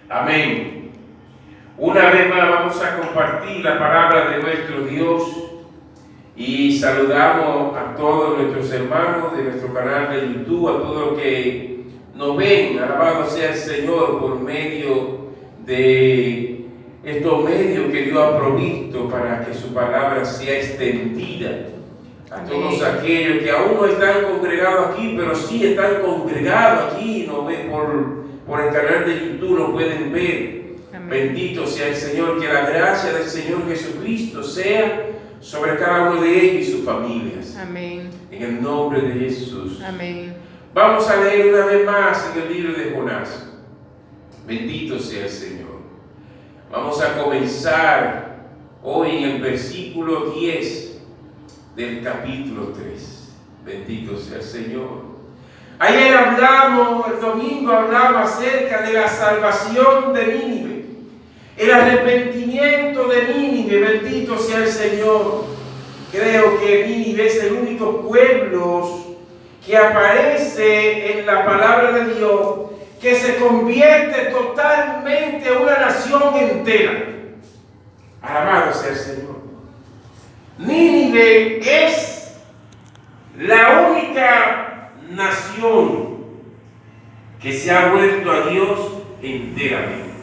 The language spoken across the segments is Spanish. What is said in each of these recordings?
Amén. Una vez más vamos a compartir la palabra de nuestro Dios y saludamos a todos nuestros hermanos de nuestro canal de YouTube, a todos los que nos ven. Alabado sea el Señor por medio de estos medios que Dios ha provisto para que su palabra sea extendida a todos aquellos que aún no están congregados aquí, pero sí están congregados aquí, nos ven por el canal de YouTube, lo pueden ver. Amén. Bendito sea el Señor, que la gracia del Señor Jesucristo sea sobre cada uno de ellos y sus familias. Amén. En el nombre de Jesús. Amén. Vamos a leer una vez más en el libro de Jonás. Bendito sea el Señor. Vamos a comenzar hoy en el versículo 10 del capítulo 3. Bendito sea el Señor. Ayer el domingo hablamos acerca de la salvación de Nínive, el arrepentimiento de Nínive. Bendito sea el Señor. Creo que Nínive es el único pueblo que aparece en la palabra de Dios que se convierte totalmente en una nación entera. Alabado sea el Señor. Nínive es la única nación que se ha vuelto a Dios enteramente.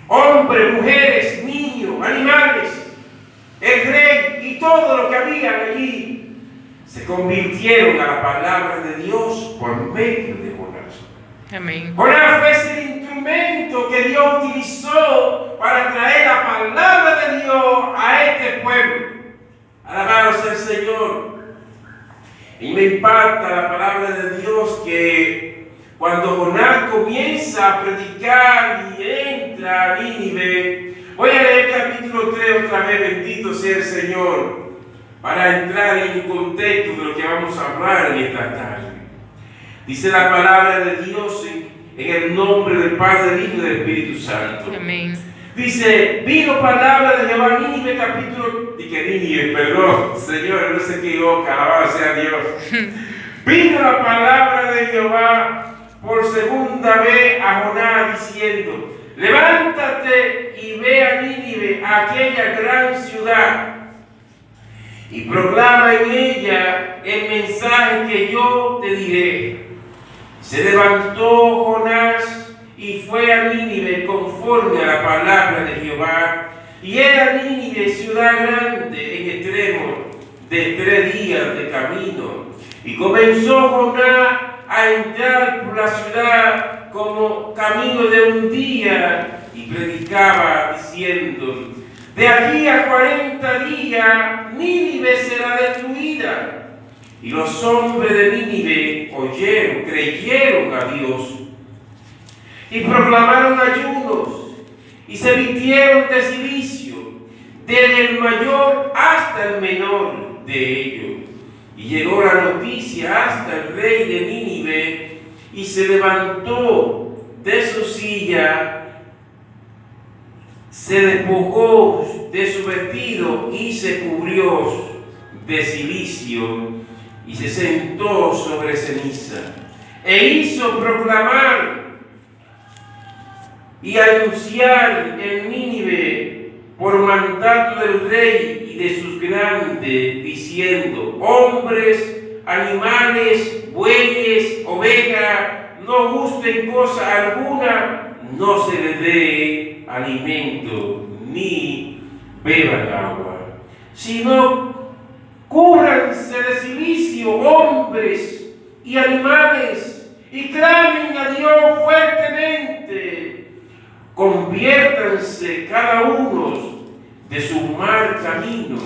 Hombres, mujeres, niños, animales, el rey y todo lo que había allí se convirtieron a la palabra de Dios por medio de Jonás. Amén. Jonás fue ese instrumento que Dios utilizó para traer la palabra de Dios a este pueblo. Alabado sea el Señor. Y me impacta la palabra de Dios que cuando Jonás comienza a predicar y entra a Nínive, voy a leer capítulo 3 otra vez, bendito sea el Señor, para entrar en el contexto de lo que vamos a hablar en esta tarde. Dice la palabra de Dios en el nombre del Padre, del Hijo y del Espíritu Santo. Amén. Dice, vino palabra de Jehová a Nínive, Señor, no se equivoca, alabado sea Dios. Vino la palabra de Jehová por segunda vez a Jonás diciendo, levántate y ve a Nínive, aquella gran ciudad, y proclama en ella el mensaje que yo te diré. Se levantó Jonás y fue a Nínive conforme a la palabra de Jehová. Y era Nínive ciudad grande en extremo de 3 días de camino. Y comenzó Jonás a entrar por la ciudad como camino de un día y predicaba diciendo, de aquí a 40 días Nínive será destruida. Y los hombres de Nínive creyeron a Dios y proclamaron ayunos y se vistieron de cilicio, desde el mayor hasta el menor de ellos. Y llegó la noticia hasta el rey de Nínive y se levantó de su silla, se despojó de su vestido y se cubrió de cilicio y se sentó sobre ceniza e hizo proclamar y anunciar en Nínive por mandato del rey y de sus grandes, diciendo, hombres, animales, bueyes, ovejas, no gusten cosa alguna, no se les dé alimento, ni beban agua, sino cúbranse de cilicio, hombres y animales, y clamen a Dios fuertemente. Conviértanse cada uno de su mal camino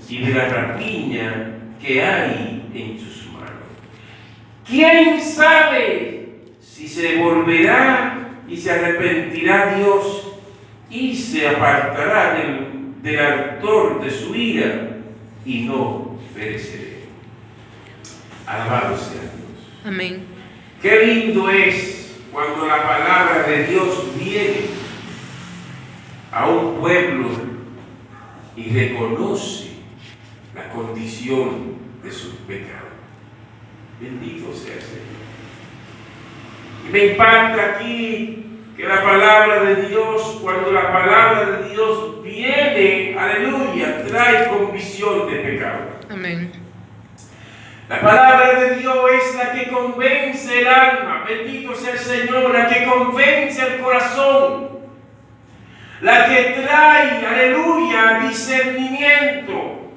y de la rapiña que hay en sus manos. ¿Quién sabe si se volverá y se arrepentirá Dios y se apartará del autor de su ira y no perecerá? Alabado sea Dios. Amén. Qué lindo es cuando la palabra de Dios viene a un pueblo y reconoce la condición de sus pecados. Bendito sea el Señor. Y me impacta aquí que la palabra de Dios, cuando la palabra de Dios viene, aleluya, trae convicción de pecado. Amén. La palabra de Dios es la que convence el alma, bendito sea el Señor, la que convence el corazón, la que trae, aleluya, discernimiento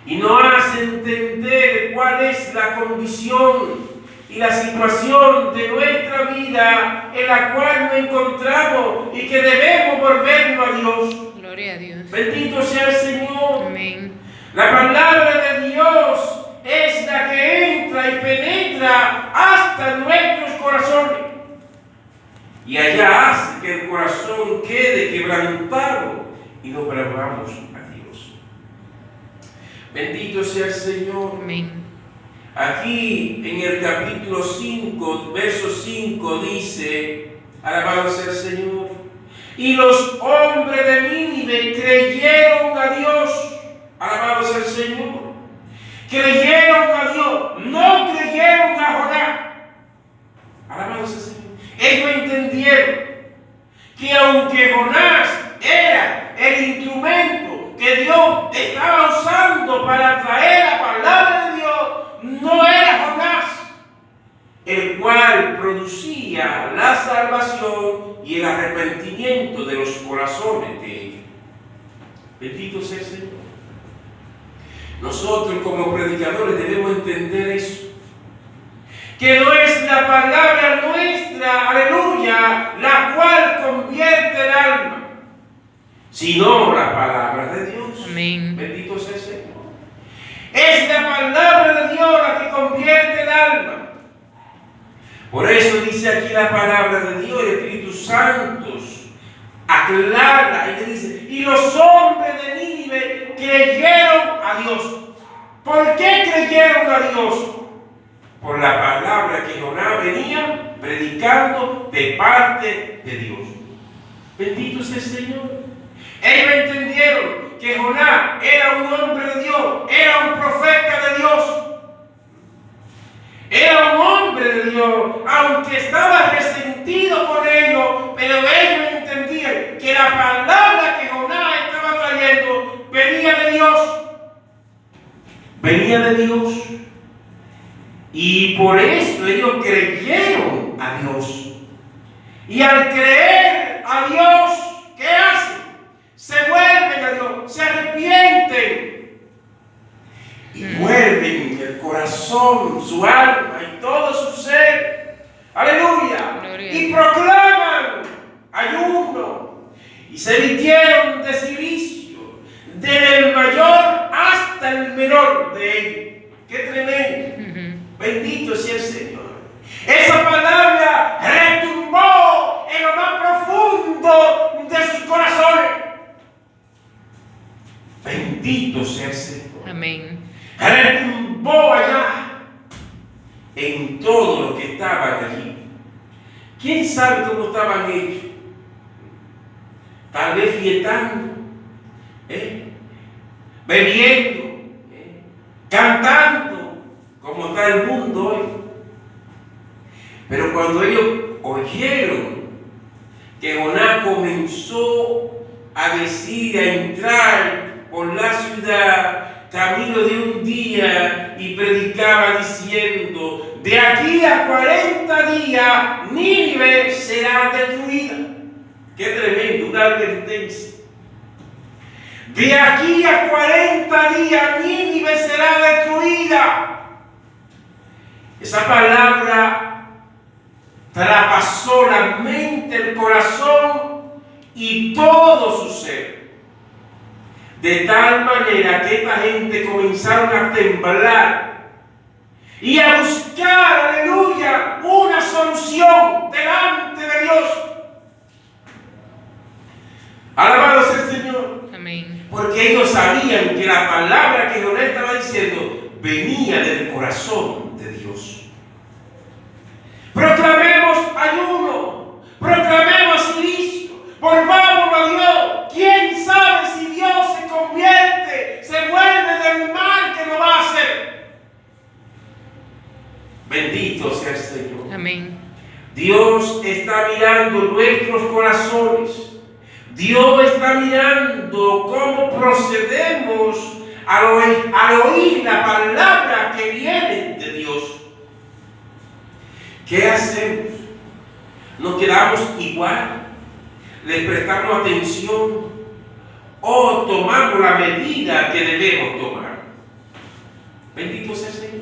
y nos hace entender cuál es la condición y la situación de nuestra vida en la cual nos encontramos y que debemos volvernos a Dios. Gloria a Dios. Bendito sea el Señor. Amén. La palabra de Dios es la que entra y penetra hasta nuestros corazones. Y allá hace que el corazón quede quebrantado y nos volvamos a Dios. Bendito sea el Señor. Amén. Aquí en el capítulo 5, verso 5 dice, alabado sea el Señor, y los hombres de Nínive creyeron a Dios, alabado sea el Señor, creyeron a Dios, no creyeron a Jonás, alabado sea el Señor. Ellos entendieron que aunque Jonás era el instrumento que Dios estaba usando para traer la palabra de Dios, no era Jonás el cual producía la salvación y el arrepentimiento de los corazones de ellos. Bendito sea el Señor. Nosotros como predicadores debemos entender eso. Que no es la palabra nuestra, aleluya, la cual convierte el alma, sino la palabra de Dios. Amén. Bendito sea el Señor. Es la palabra de Dios la que convierte el alma. Por eso dice aquí la palabra de Dios, el Espíritu Santo aclara y le dice, y los hombres de Nínive creyeron a Dios. ¿Por qué creyeron a Dios? Por la palabra que Jonás venía predicando de parte de Dios. Bendito sea el Señor. Ellos entendieron que Jonás era un hombre de Dios, era un profeta de Dios. Era un hombre de Dios, aunque estaba resentido con ellos, pero ellos entendían que la palabra que Jonás estaba trayendo venía de Dios. Venía de Dios. Y por eso ellos creyeron a Dios. Y al creer a Dios, ¿qué hacen? Se vuelven a Dios, se arrepienten. Y vuelven el corazón, su alma y todo su ser. Aleluya. Gloria. Y proclaman ayuno. Y se vistieron de silicio, desde el mayor hasta el menor de ellos. ¡Qué tremendo! Bendito sea el Señor. Esa palabra retumbó en lo más profundo de sus corazones. Bendito sea el Señor. Amén. Retumbó allá en todo lo que estaban allí. ¿Quién sabe cómo estaban ellos? Tal vez fiestando, bebiendo, cantando, como está el mundo hoy. Pero cuando ellos oyeron que Jonás comenzó a decir, a entrar por la ciudad, camino de un día, y predicaba diciendo, de aquí a 40 días, Nínive será destruida. Qué tremendo, una advertencia. De aquí a 40 días, Nínive será destruida. Esa palabra traspasó la mente, el corazón y todo su ser. De tal manera que esta gente comenzaron a temblar y a buscar, aleluya, una solución delante de Dios. Alabado sea el Señor. Amén. Porque ellos sabían que la palabra que Jonás estaba diciendo venía del corazón de Dios. Proclamemos ayuno, proclamemos silicio, volvamos a Dios. ¿Quién sabe si Dios se convierte, se vuelve del mal que nos va a hacer? Bendito sea el Señor. Amén. Dios está mirando nuestros corazones. Dios está mirando cómo procedemos al oír la palabra que viene de Dios. ¿Qué hacemos? ¿Nos quedamos igual? ¿Le prestamos atención? ¿O tomamos la medida que debemos tomar? Bendito sea el Señor.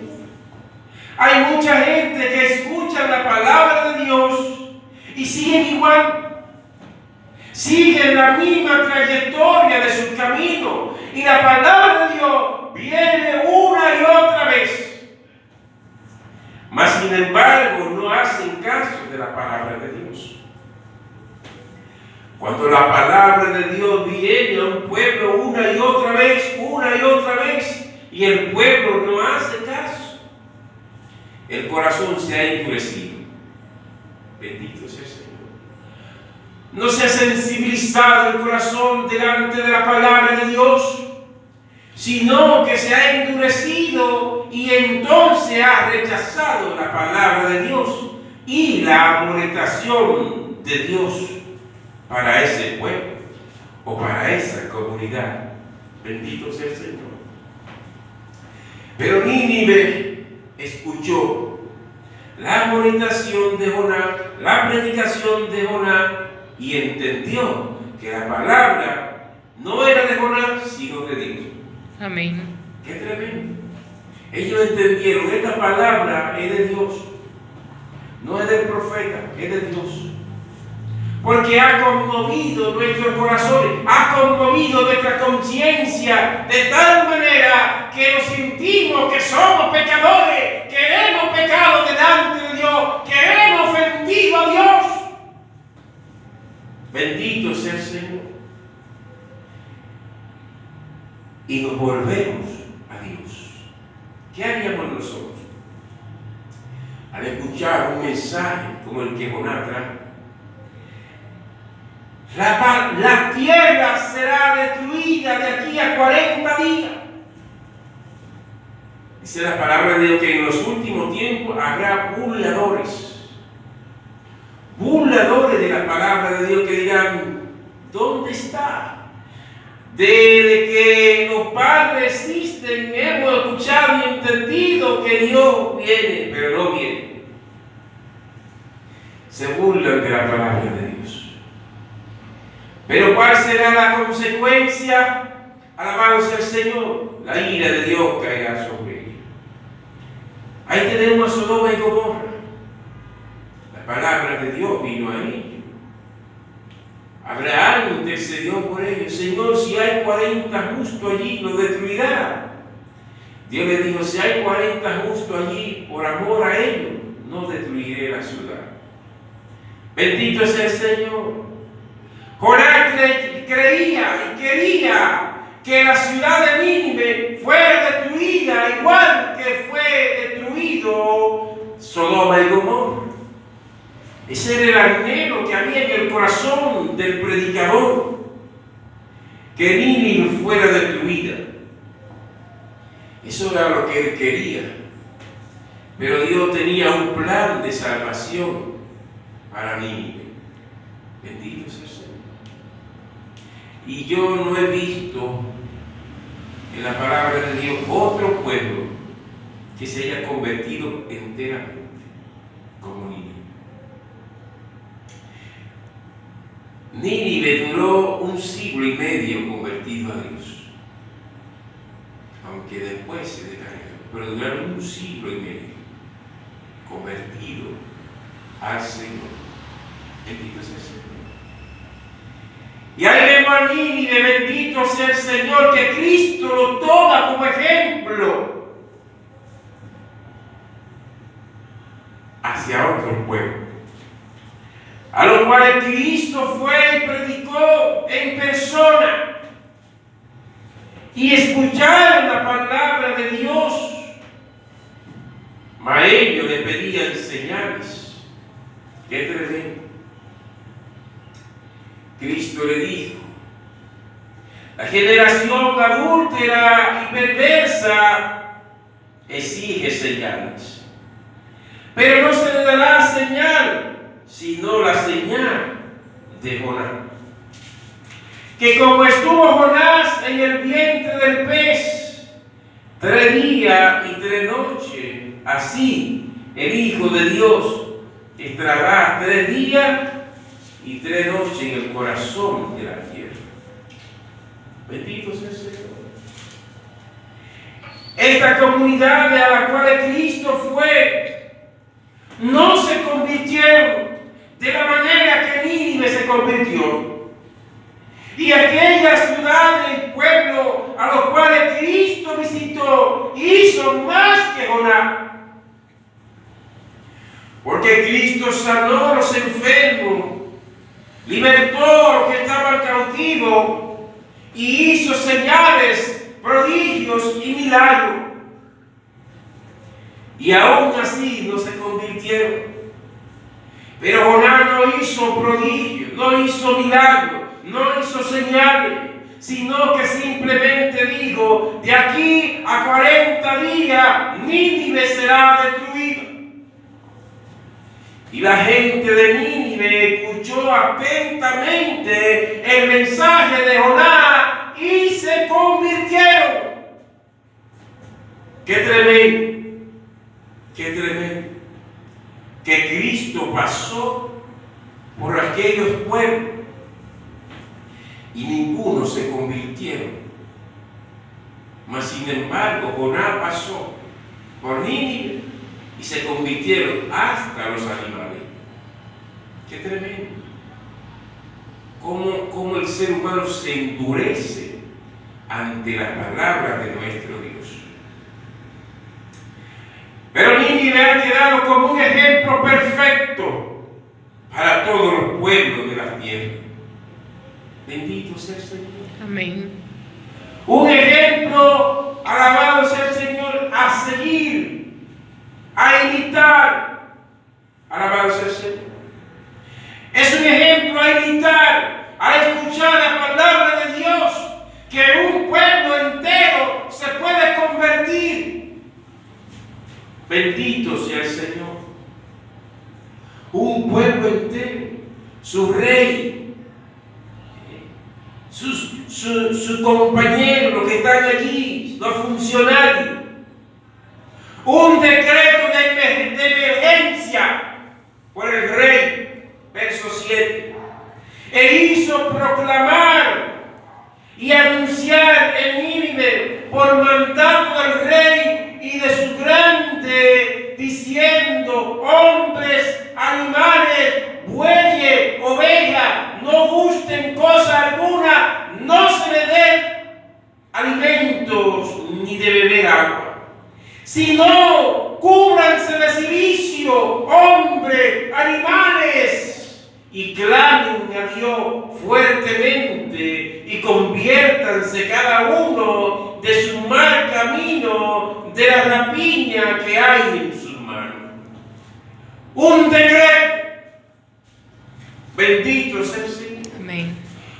Hay mucha gente que escucha la palabra de Dios y siguen igual. Siguen la misma trayectoria de su camino. Y la palabra de Dios viene una y otra vez. Mas sin embargo no hacen caso de la palabra de Dios. Cuando la palabra de Dios viene a un pueblo una y otra vez, y el pueblo no hace caso, el corazón se ha endurecido. Bendito sea el Señor. No se ha sensibilizado el corazón delante de la palabra de Dios, sino que se ha endurecido y entonces ha rechazado la palabra de Dios y la amonestación de Dios para ese pueblo o para esa comunidad. Bendito sea el Señor. Pero Nínive escuchó la amonestación de Jonás, la predicación de Jonás, y entendió que la palabra no era de Jonás, sino de Dios. Amén. Qué tremendo. Ellos entendieron, esta palabra es de Dios, no es del profeta, es de Dios. Porque ha conmovido nuestros corazones, ha conmovido nuestra conciencia de tal manera que nos sentimos que somos pecadores, que hemos pecado delante de Dios, que hemos ofendido a Dios. Bendito sea el Señor. Y nos volvemos a Dios. ¿Qué haríamos nosotros al escuchar un mensaje como el que Jonás trajo? La tierra será destruida de aquí a 40 días. Dice la palabra de Dios que en los últimos tiempos habrá burladores de la palabra de Dios que dirán, ¿dónde está? Desde que los padres existen, hemos escuchado y entendido que Dios viene, pero no viene. Se burlan de la palabra de Dios. Pero ¿cuál será la consecuencia? Alabado sea el Señor. La ira de Dios caerá sobre ellos. Ahí tenemos a Sodoma y Gomorra. La palabra de Dios vino a ellos. Abraham intercedió por ellos. Señor, si hay 40 justos allí, los destruirá. Dios le dijo, si hay 40 justos allí, por amor a ellos, no destruiré la ciudad. Bendito sea el Señor. Jonás creía y quería que la ciudad de Nínive fuera destruida, igual que fue destruido Sodoma y Gomorra. Ese era el anhelo que había en el corazón del predicador, que Nínive fuera destruida. Eso era lo que él quería. Pero Dios tenía un plan de salvación para Nínive. Bendito sea el Señor. Y yo no he visto en la palabra de Dios otro pueblo que se haya convertido enteramente como Nínive. Nínive duró 1 siglo y medio convertido a Dios, aunque después se decayó, pero duraron 1 siglo y medio convertido al Señor. Bendito sea el Señor. Y ahí vemos a Nínive, bendito sea el Señor, que Cristo lo toma como ejemplo hacia otro pueblo, a lo cual Cristo fue y predicó en persona, y escucharon la palabra de Dios, mas ellos le pedían señales. ¡Qué tremendo! Cristo le dijo, la generación adúltera y perversa exige señales, pero no se le dará señal sino la señal de Jonás. Que como estuvo Jonás en el vientre del pez 3 días y 3 noches, así el Hijo de Dios estará 3 días y 3 noches en el corazón de la tierra. Bendito sea el Señor. Esta comunidad a la cual Cristo fue, no se convirtieron de la manera que Nínive se convirtió. Y aquellas ciudades y pueblos a los cuales Cristo visitó hizo más que Jonás. Porque Cristo sanó a los enfermos, libertó a los que estaban cautivos y hizo señales, prodigios y milagros. Y aún así no se convirtieron. Pero Jonás no hizo prodigios, no hizo milagros, no hizo señales, sino que simplemente dijo: de aquí a 40 días Nínive será destruida. Y la gente de Nínive escuchó atentamente el mensaje de Jonás y se convirtieron. ¡Qué tremendo! ¡Qué tremendo! Que Cristo pasó por aquellos pueblos y ninguno se convirtieron. Mas sin embargo, Jonás pasó por Nínive y se convirtieron hasta los animales. ¡Qué tremendo! Cómo el ser humano se endurece ante las palabras de nuestro Dios. Pero Nínive ha quedado como un ejemplo perfecto para todos los pueblos de la tierra. Bendito sea el Señor. Amén. Un ejemplo, alabado sea el Señor, a seguir, a imitar. Alabado sea el Señor. Es un ejemplo a imitar, a escuchar la palabra de Dios, que un pueblo entero se puede convertir. Bendito sea el Señor. Un pueblo entero, su rey, su compañero, los que están allí, los funcionarios. Un decreto de emergencia por el rey, verso 7. E hizo proclamar y anunciar en Nínive por mandato del rey y de su grande, diciendo: hombres, animales, bueyes, ovejas, no gusten cosa alguna, no se le dé alimentos ni de beber agua, sino cúbranse de cilicio, hombres, animales, y clamen a Dios fuertemente y conviértanse cada uno de su mal camino, de la rapiña que hay en sus manos. Un decreto. Bendito sea el Señor. Amén.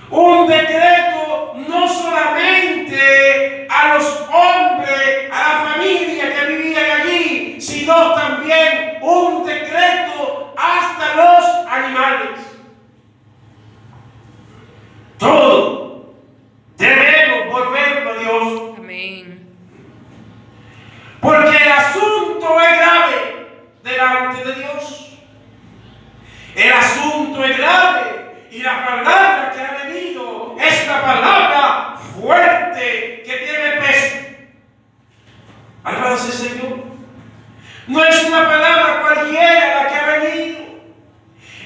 Un decreto no solamente a los hombres, a la familia que vivían allí, sino también un decreto hasta los animales. Todos debemos volvernos a Dios. Amén. Porque el asunto es grave delante de Dios. El asunto es grave. Y la palabra que ha venido es la palabra fuerte que tiene peso. Alabado sea el Señor. No es una palabra cualquiera la que ha venido.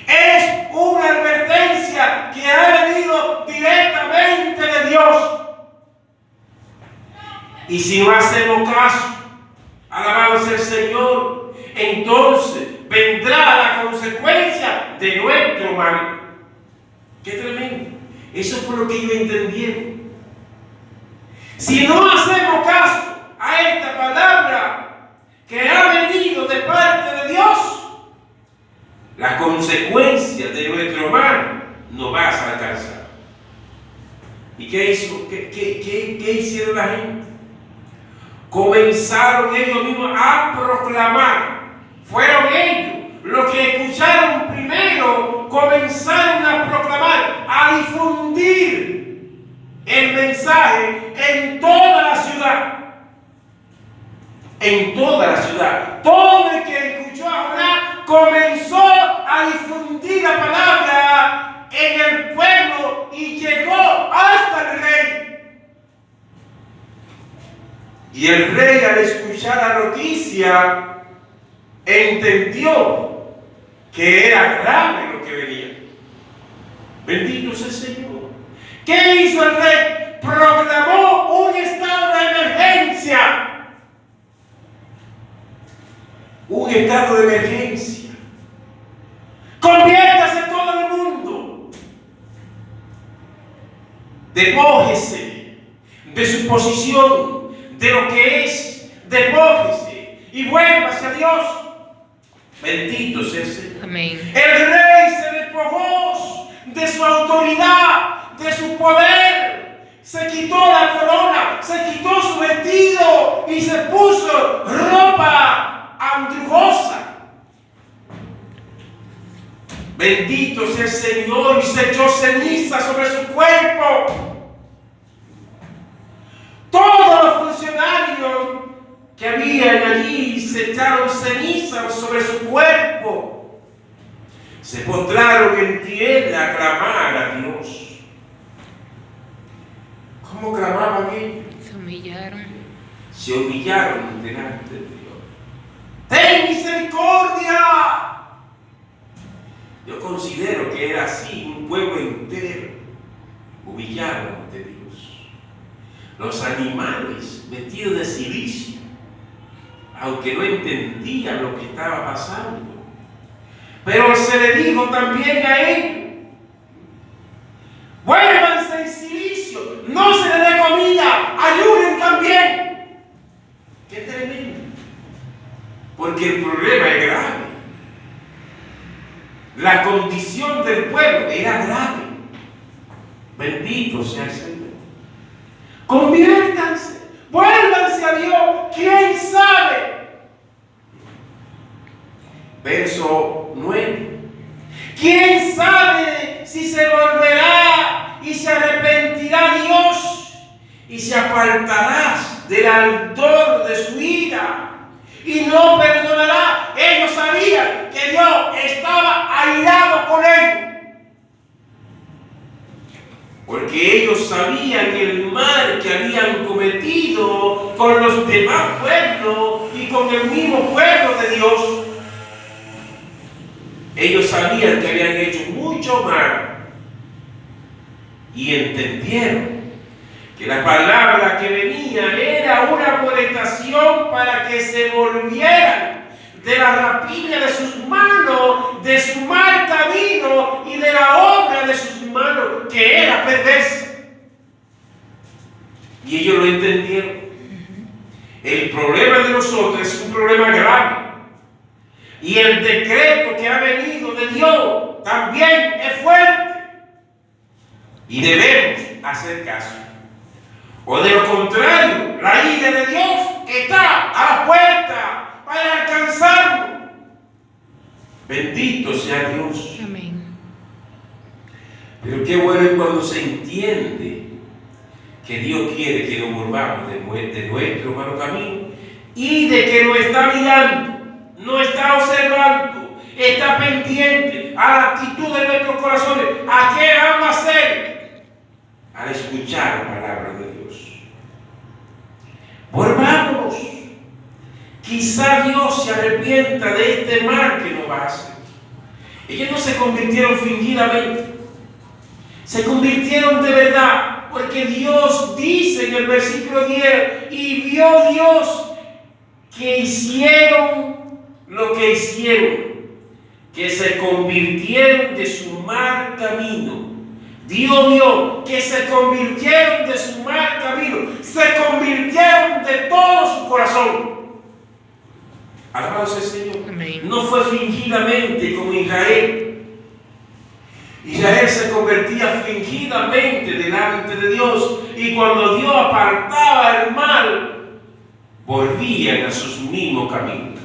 Es una advertencia que ha venido directamente de Dios. Y si no hacemos caso, alabado sea el Señor, entonces vendrá la consecuencia de nuestro mal. ¡Qué tremendo! Eso fue lo que ellos entendieron. Si no hacemos caso a esta palabra que ha venido de parte de Dios, la consecuencia de nuestro mal nos va a alcanzar. ¿Y qué hizo? ¿Qué hicieron la gente? Comenzaron ellos mismos a proclamar. Fueron ellos los que escucharon primero pueblo comenzaron a proclamar, a difundir el mensaje en toda la ciudad. En toda la ciudad. Todo el que escuchó a Jonás comenzó a difundir la palabra en el pueblo y llegó hasta el rey. Y el rey, al escuchar la noticia, entendió que era grave lo que venía. Bendito sea el Señor. ¿Qué hizo el rey? Proclamó un estado de emergencia. Un estado de emergencia. Conviértase todo el mundo. Despójese de su posición, de lo que es. Despójese y vuélvase a Dios. Bendito sea el Señor. Amén. El rey se despojó de su autoridad, de su poder. Se quitó la corona, se quitó su vestido y se puso ropa andrajosa. Bendito sea el Señor, y se echó ceniza sobre su cuerpo. Todos los funcionarios que habían allí se echaron ceniza sobre su cuerpo. Se postraron en tierra a clamar a Dios. ¿Cómo clamaban ellos? Se humillaron. Se humillaron delante de Dios. ¡Ten misericordia! Yo considero que era así, un pueblo entero humillado ante Dios. Los animales vestidos de silicio, aunque no entendían lo que estaba pasando. Pero se le dijo también a ellos: vuélvanse en silicio, no se les dé comida, ayuden también. ¡Qué tremendo! Porque el problema es grave. La condición del pueblo era grave. Bendito sea el Señor. Conviértanse, vuélvanse a Dios. ¿Quién sabe? Verso 9. ¿Quién sabe si se volverá y se arrepentirá Dios y se apartará del ardor de su ira y no perdonará? Ellos sabían que Dios estaba airado con ellos, porque ellos sabían el mal que habían cometido con los demás pueblos y con el mismo pueblo de Dios. Ellos sabían que habían hecho mucho mal y entendieron que la palabra que venía era una amonestación para que se volvieran de la rapiña de sus manos, de su mal camino y de la obra de sus manos, que era perversa. Y ellos lo entendieron. El problema de nosotros es un problema grave. Y el decreto que ha venido de Dios también es fuerte. Y debemos hacer caso. O de lo contrario, la ira de Dios está a la puerta para alcanzarnos. Bendito sea Dios. Amén. Pero qué bueno es cuando se entiende que Dios quiere que nos volvamos de nuestro malo camino y de que nos está mirando, nos está observando, está pendiente a la actitud de nuestros corazones. ¿A qué vamos a hacer? Al escuchar la palabra de Dios. Volvámonos. Quizá Dios se arrepienta de este mal que nos va a hacer. Ellos no se convirtieron fingidamente, se convirtieron de verdad, porque Dios dice en el versículo 10: y vio Dios que hicieron lo que hicieron, que se convirtieron de su mal camino. Dios vio que se convirtieron de su mal camino, se convirtieron de todo su corazón. Alabado sea el Señor. Amén. No fue fingidamente como Israel. Israel se convertía fingidamente delante de Dios, y cuando Dios apartaba el mal, volvían a sus mismos caminos.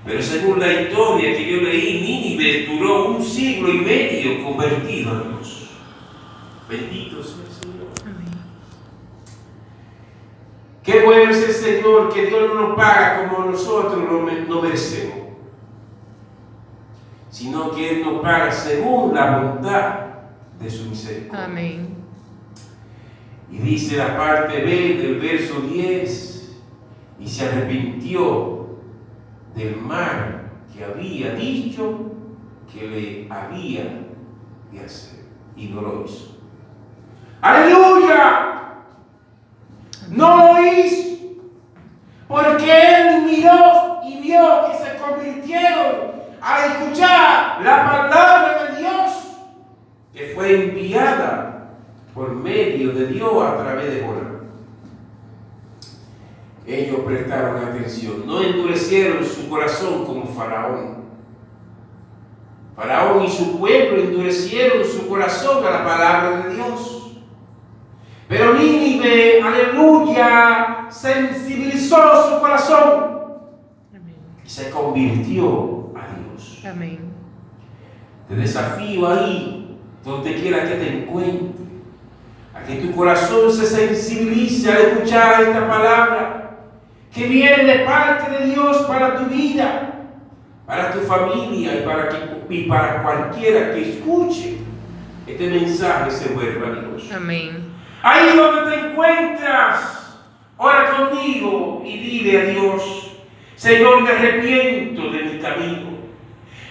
Pero según la historia que yo leí, Nínive duró 1 siglo y medio convertido a Dios. Bendito sea el Señor. Amén. Qué bueno es el Señor, que Dios no nos paga como nosotros no merecemos, sino que Él nos paga según la bondad de su misericordia. Amén. Y dice la parte B del verso 10, y se arrepintió del mal que había dicho que le había de hacer, y no lo hizo. ¡Aleluya! No lo hizo, porque él miró y vio que se convirtieron al escuchar la palabra de Dios, que fue enviada por medio de Dios a través de Jonás. Ellos prestaron atención, no endurecieron su corazón como Faraón. Faraón y su pueblo endurecieron su corazón a la palabra de Dios. Pero Nínive, aleluya, sensibilizó su corazón y se convirtió a Dios. Amén. Te desafío ahí, donde quiera que te encuentres, a que tu corazón se sensibilice al escuchar esta palabra que viene de parte de Dios para tu vida, para tu familia y para cualquiera que escuche este mensaje se vuelva a Dios. Amén. Ahí donde te encuentras, ora conmigo y dile a Dios: Señor, me arrepiento de mi camino,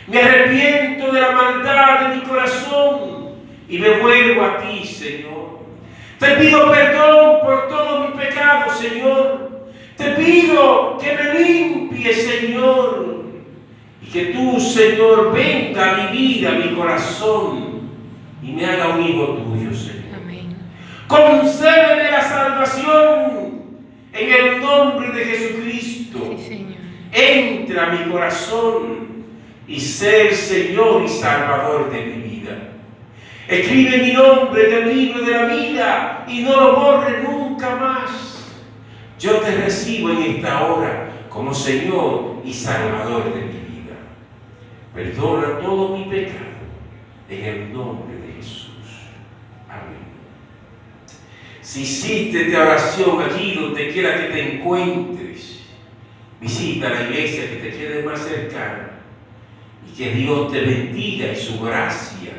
me arrepiento de la maldad de mi corazón y me vuelvo a ti, Señor. Te pido perdón por todos mis pecados, Señor. Te pido que me limpies, Señor, y que tú, Señor, venga a mi vida, a mi corazón y me haga un hijo tuyo, Señor. Concédeme la salvación en el nombre de Jesucristo. Sí, Señor. Entra a mi corazón y sé el Señor y Salvador de mi vida. Escribe mi nombre en el libro de la vida y no lo borre nunca más. Yo te recibo en esta hora como Señor y Salvador de mi vida. Perdona todo mi pecado en el nombre de Jesús. Amén. Si hiciste esta oración allí donde quiera que te encuentres, visita la iglesia que te quede más cercana y que Dios te bendiga y su gracia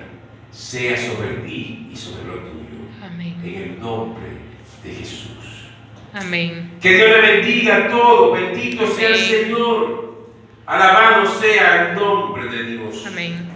sea sobre ti y sobre lo tuyo. Amén. En el nombre de Jesús. Amén. Que Dios le bendiga a todos. Bendito sea el Amén. Señor. Alabado sea el nombre de Dios. Amén.